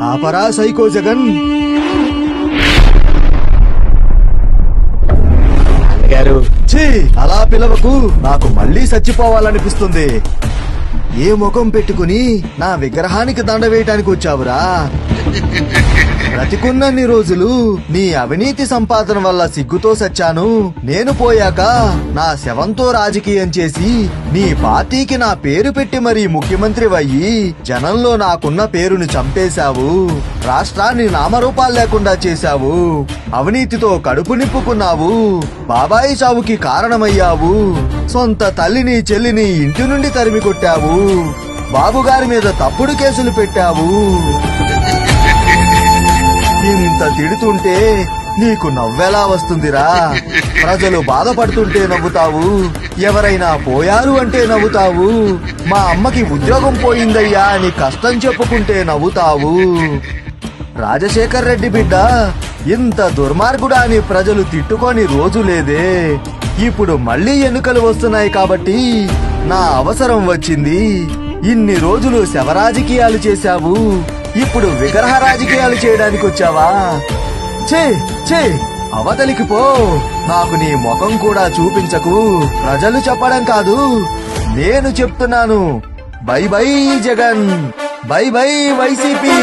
ఆపరా psycho Jagan. ఛీ, అలా పిలవకు. నాకు మళ్ళీ చచ్చిపోవాలనిపిస్తుంది. ఏ ముఖం పెట్టుకుని నా విగ్రహానికి దండ వేయటానికి వచ్చావురా? బ్రతికున్నన్ని రోజులు నీ అవినీతి సంపాదన వల్ల సిగ్గుతో సచ్చాను. నేను పోయాక నా శవంతో రాజకీయం చేసి నీ పార్టీకి నా పేరు పెట్టి మరీ ముఖ్యమంత్రి అయ్యి జనంలో నాకున్న పేరుని చంపేశావు. రాష్ట్రాన్ని నామరూపాలు లేకుండా చేశావు. అవినీతితో కడుపు నింపుకున్నావు. బాబాయి చావుకి కారణమయ్యావు. సొంత తల్లిని చెల్లిని ఇంటి నుండి తరిమి కొట్టావు. బాబుగారి మీద తప్పుడు కేసులు పెట్టావు. ఇంత తిడుతుంటే నీకు నవ్వెలా వస్తుందిరా? ప్రజలు బాధపడుతుంటే నవ్వుతావు. ఎవరైనా పోయారు అంటే నవ్వుతావు. మా అమ్మకి ఉద్యోగం పోయిందయ్యా అని కష్టం చెప్పుకుంటే నవ్వుతావు. రాజశేఖర్ రెడ్డి బిడ్డ ఇంత దుర్మార్గుడా అని ప్రజలు తిట్టుకొని రోజు లేదే. ఇప్పుడు మళ్ళీ ఎన్నికలు వస్తున్నాయి కాబట్టి నా అవసరం వచ్చింది. ఇన్ని రోజులు శవరాజకీయాలు చేశావు. ఇప్పుడు విగ్రహ రాజకీయాలు చేయడానికి వచ్చావా? ఛే ఛే, అవతలికి పో. నాకు నీ ముఖం కూడా చూపించకు. ప్రజలు చెప్పడం కాదు, నేను చెప్తున్నాను. By by Jagan, by by YCP.